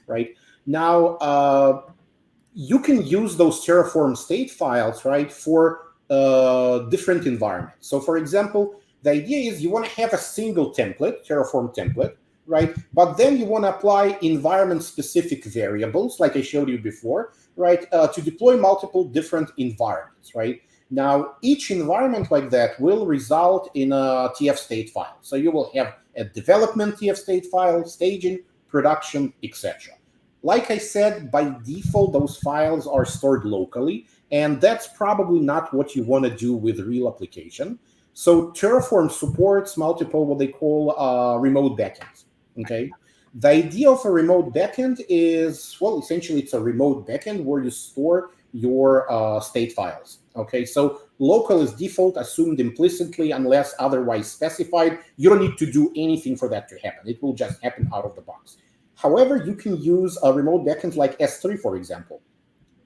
right? Now, you can use those Terraform state files, right, for different environments. So, for example, the idea is you want to have a single template, Terraform template, right? But then you want to apply environment-specific variables, like I showed you before, right, to deploy multiple different environments, right? Now, each environment like that will result in a TF state file. So you will have a development TF state file, staging, production, etc. Like I said, by default, those files are stored locally, and that's probably not what you want to do with real application. So Terraform supports multiple what they call remote backends, okay? The idea of a remote backend is, well, essentially it's a remote backend where you store your state files, okay? So local is default, assumed implicitly unless otherwise specified. You don't need to do anything for that to happen. It will just happen out of the box. However, you can use a remote backend like S3, for example.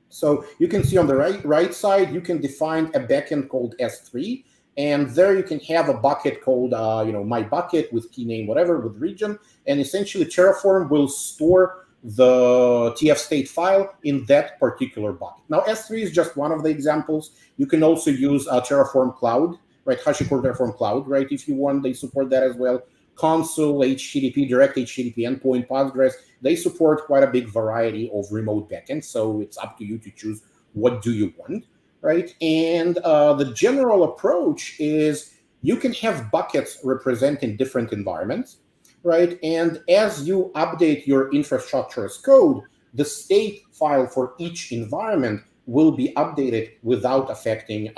So you can see on the right side, you can define a backend called S3, and there you can have a bucket called, my bucket with key name, whatever, with region, and essentially Terraform will store the TF state file in that particular bucket. Now, S3 is just one of the examples. You can also use Terraform Cloud, right? HashiCorp Terraform Cloud, right? If you want, they support that as well. Console, HTTP, direct HTTP endpoint, Postgres, they support quite a big variety of remote backends. So it's up to you to choose what do you want, right? And the general approach is you can have buckets representing different environments, right? And as you update your infrastructure as code, the state file for each environment will be updated without affecting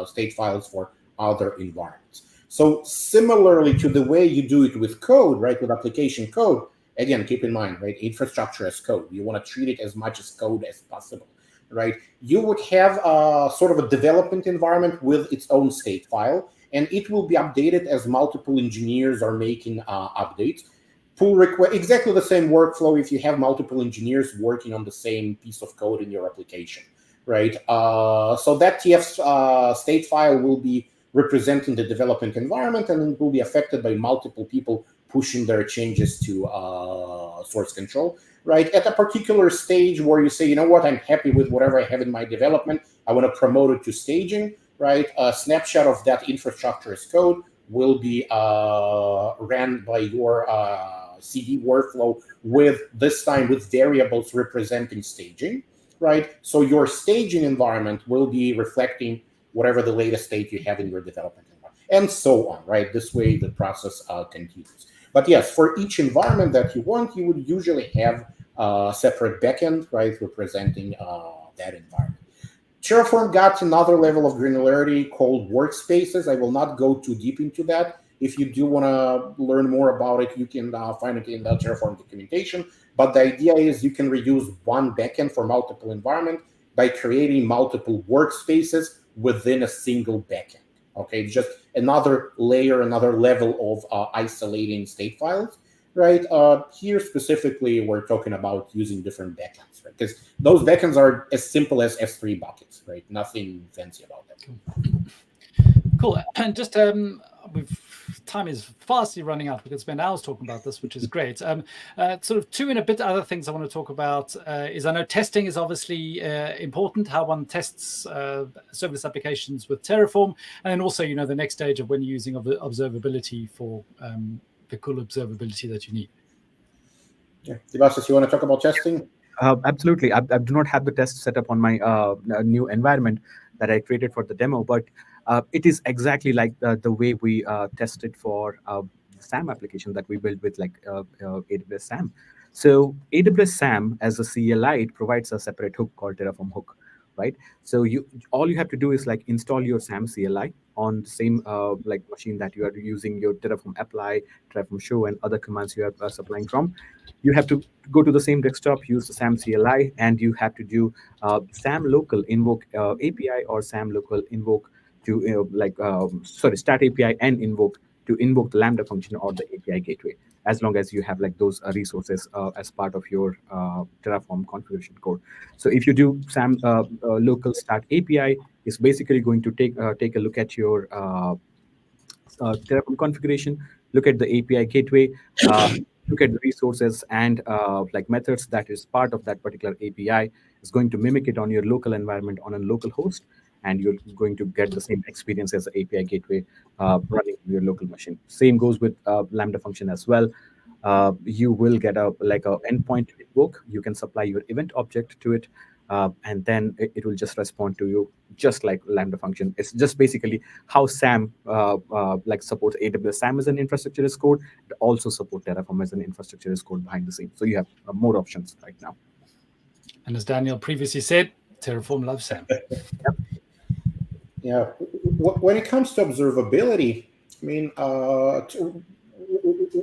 state files for other environments. So similarly to the way you do it with code, right, with application code, again, keep in mind, right, infrastructure as code. You want to treat it as much as code as possible, right? You would have sort of a development environment with its own state file, and it will be updated as multiple engineers are making updates. Pull request, exactly the same workflow if you have multiple engineers working on the same piece of code in your application, right? So that TF state file will be representing the development environment, and it will be affected by multiple people pushing their changes to source control, right? At a particular stage where you say, you know what, I'm happy with whatever I have in my development, I want to promote it to staging, right? A snapshot of that infrastructure as code will be ran by your CD workflow with, this time, with variables representing staging, right? So your staging environment will be reflecting whatever the latest state you have in your development environment, and so on, right? This way the process continues. But yes, for each environment that you want, you would usually have a separate backend, right, representing that environment. Terraform got another level of granularity called workspaces. I will not go too deep into that. If you do want to learn more about it, you can find it in the Terraform documentation. But the idea is you can reuse one backend for multiple environments by creating multiple workspaces within a single backend. Okay, just another layer, another level of isolating state files, right? Here specifically, we're talking about using different backends, right? Because those backends are as simple as S3 buckets, right? Nothing fancy about them. Cool. And just time is fastly running out. We could spend hours talking about this, which is great. Sort of two and a bit other things I want to talk about is I know testing is obviously important, how one tests serverless applications with Terraform, and then also, the next stage of when you're using observability for the cool observability that you need. Yeah, Debasis, you want to talk about testing? Absolutely. I do not have the test set up on my new environment that I created for the demo, but it is exactly like the way we tested for SAM application that we built with AWS SAM. So AWS SAM as a CLI, it provides a separate hook called Terraform hook, right? So all you have to do is like install your SAM CLI on the same like machine that you are using your Terraform apply, Terraform show, and other commands you are supplying from. You have to go to the same desktop, use the SAM CLI, and you have to do SAM local invoke API or SAM local invoke to stat API and invoke to invoke the Lambda function or the API gateway, as long as you have like those resources as part of your Terraform configuration code. So if you do SAM local start API, it's basically going to take a look at your Terraform configuration, look at the API gateway, look at the resources and like methods that is part of that particular API. Is going to mimic it on your local environment on a local host, and you're going to get the same experience as the API gateway running on your local machine. Same goes with Lambda function as well. You will get a endpoint invoke. You can supply your event object to it, and then it will just respond to you just like Lambda function. It's just basically how SAM supports AWS SAM as an infrastructure as code. It also support Terraform as an infrastructure as code behind the scenes. So you have more options right now. And as Daniel previously said, Terraform loves SAM. Yeah. When it comes to observability, I mean,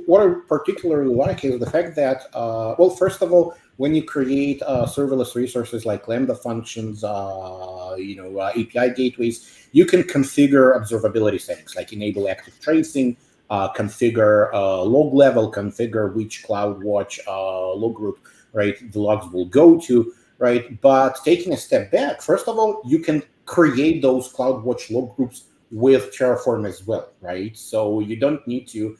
what I particularly like is the fact that, well, first of all, when you create serverless resources like Lambda functions, API gateways, you can configure observability settings, like enable active tracing, configure log level, configure which CloudWatch log group, right, the logs will go to, right? But taking a step back, first of all, you can create those CloudWatch log groups with Terraform as well, right? So you don't need to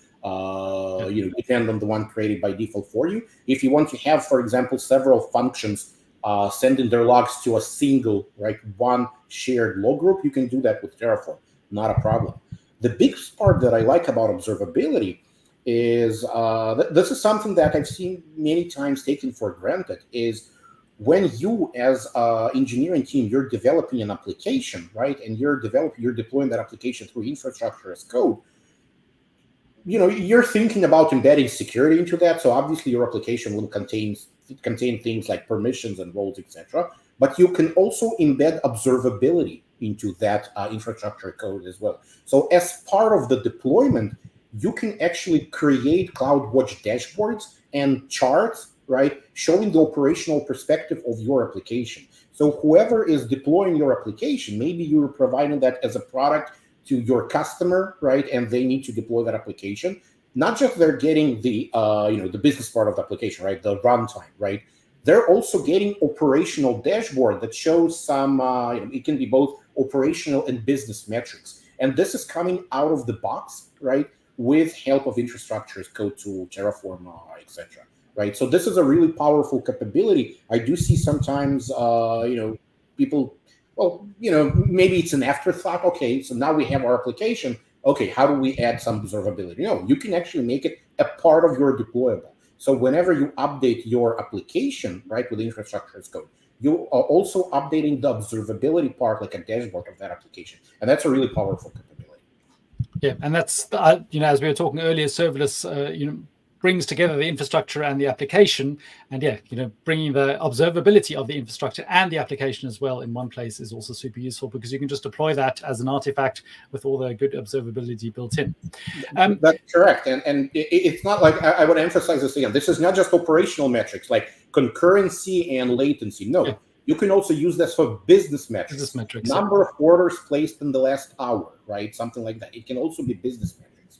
depend on the one created by default for you. If you want to have, for example, several functions sending their logs to a single, right, one shared log group, you can do that with Terraform, not a problem. The big part that I like about observability is this is something that I've seen many times taken for granted, is when you as an engineering team, you're developing an application, right, and you're deploying that application through infrastructure as code, you're thinking about embedding security into that. So obviously your application will contain things like permissions and roles, etc. But you can also embed observability into that infrastructure code as well. So as part of the deployment, you can actually create CloudWatch dashboards and charts, right, showing the operational perspective of your application. So whoever is deploying your application, maybe you're providing that as a product to your customer, right, and they need to deploy that application. Not just they're getting the the business part of the application, right, the runtime, right. They're also getting operational dashboard that shows some it can be both operational and business metrics, and this is coming out of the box, right, with help of infrastructure as code tool, Terraform, etc. Right. So this is a really powerful capability. I do see sometimes people, well, maybe it's an afterthought. Okay, so now we have our application. Okay, how do we add some observability? No, you can actually make it a part of your deployable. So whenever you update your application, right, with infrastructure as code, you are also updating the observability part, like a dashboard of that application. And that's a really powerful capability. Yeah, and that's, as we were talking earlier, serverless, brings together the infrastructure and the application, and bringing the observability of the infrastructure and the application as well in one place is also super useful, because you can just deploy that as an artifact with all the good observability built in. That's correct, and it's not like, I would emphasize this again, this is not just operational metrics like concurrency and latency. No, you can also use this for business metrics. Number of orders placed in the last hour, right, something like that. It can also be business metrics.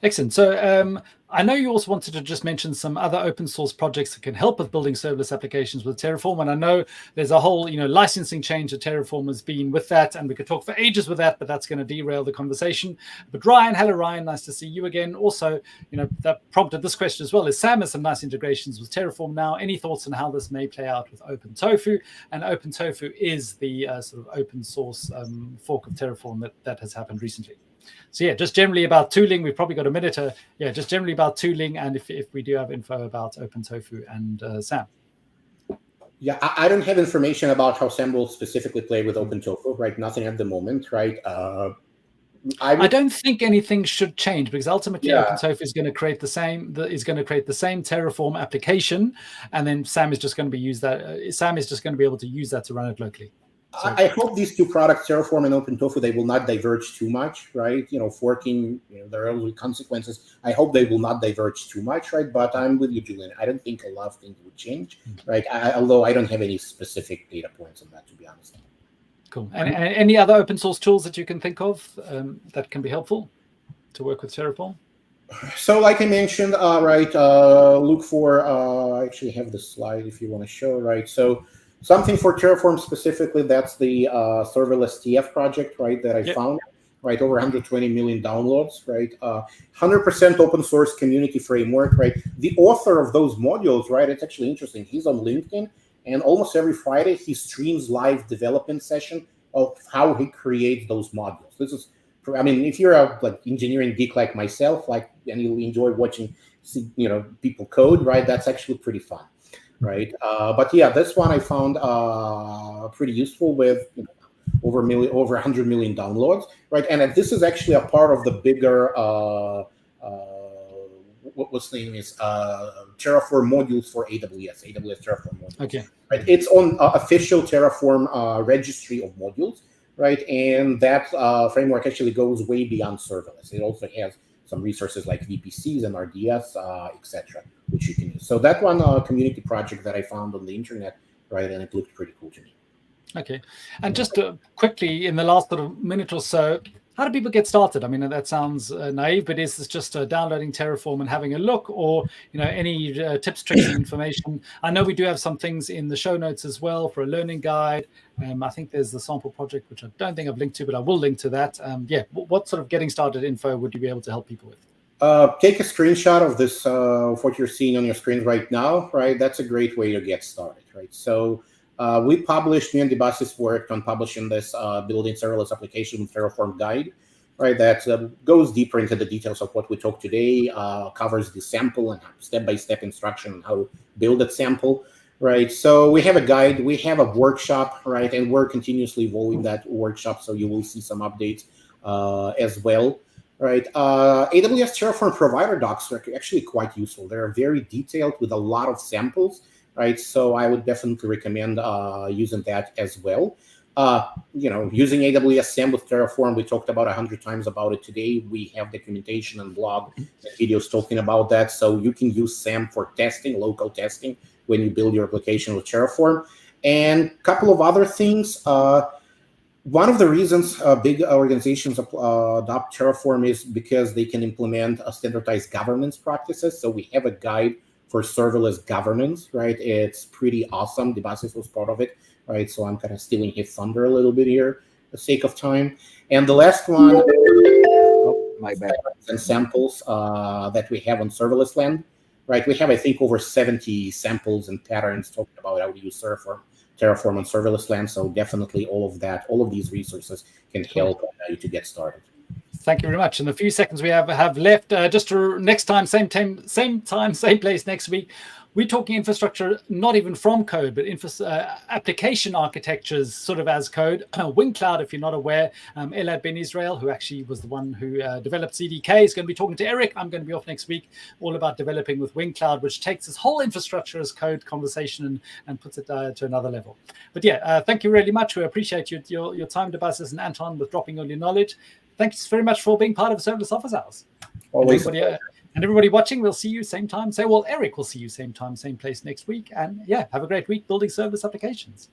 Excellent. So I know you also wanted to just mention some other open source projects that can help with building serverless applications with Terraform. And I know there's a whole, licensing change that Terraform has been with that, and we could talk for ages with that, but that's going to derail the conversation. But Ryan, hello Ryan, nice to see you again. Also, that prompted this question as well. Is SAM has some nice integrations with Terraform now. Any thoughts on how this may play out with OpenTofu? And OpenTofu is the sort of open source fork of Terraform that has happened recently. So just generally about tooling, we've probably got a minute to, just generally about tooling, and if we do have info about OpenTofu and SAM. Yeah, I don't have information about how SAM will specifically play with OpenTofu, right? Nothing at the moment, right? I don't think anything should change, because ultimately Yeah. OpenTOF is going to create the same Terraform application, and then SAM is just going to be able to use that to run it locally. So, I hope these two products, Terraform and OpenTOF, they will not diverge too much, right? Forking, there are consequences. I hope they will not diverge too much, right? But I'm with you, Julian. I don't think a lot of things would change, right? Although I don't have any specific data points on that, to be honest. Cool. And any other open source tools that you can think of that can be helpful to work with Terraform? So like I mentioned, right, look for, I actually have the slide if you want to show, right? So something for Terraform specifically, that's the Serverless TF project, right, that I found, right, over 120 million downloads, right, 100% open source community framework, right? The author of those modules, right, it's actually interesting. He's on LinkedIn, and almost every Friday he streams live development session of how he creates those modules. This is, I mean, if you're a engineering geek like myself, and you enjoy watching, people code, right, that's actually pretty fun. Right, but yeah, this one I found pretty useful with over 100 million downloads, right? And this is actually a part of the bigger what's the name is Terraform modules for AWS Terraform modules. Okay, right? It's on official Terraform registry of modules, right? And that framework actually goes way beyond serverless. It also has some resources like VPCs and RDS, etc., which you can use. So that one community project that I found on the internet, right, and it looked pretty cool to me. Okay, and just quickly, in the last sort of minute or so, how do people get started? I mean, that sounds naive, but is this just downloading Terraform and having a look, or any tips, tricks, and information? I know we do have some things in the show notes as well for a learning guide. I think there's the sample project, which I don't think I've linked to, but I will link to that. Yeah, what sort of getting started info would you be able to help people with? Take a screenshot of this, of what you're seeing on your screen right now, right? That's a great way to get started, right? So me and Debasis worked on publishing this building serverless application with Terraform guide, right? That goes deeper into the details of what we talked today, covers the sample and step-by-step instruction on how to build that sample, right? So we have a guide, we have a workshop, right? And we're continuously evolving that workshop, so you will see some updates as well. Right, AWS Terraform provider docs are actually quite useful. They're very detailed with a lot of samples, right? So I would definitely recommend using that as well. Using AWS SAM with Terraform, we talked about 100 times about it today. We have documentation and blog and videos talking about that. So you can use SAM for testing, local testing, when you build your application with Terraform. And a couple of other things. One of the reasons big organizations adopt Terraform is because they can implement standardized governance practices. So we have a guide for serverless governance, right? It's pretty awesome. Debasis was part of it, right? So I'm kind of stealing his thunder a little bit here for the sake of time. And the last one, my bad. And samples that we have on serverless land, right? We have, I think, over 70 samples and patterns talking about how to use Terraform on serverless land. So definitely all of these resources can help you to get started. Thank you very much. In the few seconds we have left, just to next time, same time, same place next week, we're talking infrastructure, not even from code, but application architectures sort of as code. Wing Cloud, if you're not aware, Elad Ben Israel, who actually was the one who developed CDK, is going to be talking to Eric. I'm going to be off next week, all about developing with Wing Cloud, which takes this whole infrastructure as code conversation and puts it to another level. But yeah, thank you really much. We appreciate your time, Debasis and Anthon, with dropping all your knowledge. Thanks very much for being part of Serverless Office Hours. Always. And everybody watching, we'll see you same time. Eric will see you same time, same place next week. And yeah, have a great week building serverless applications.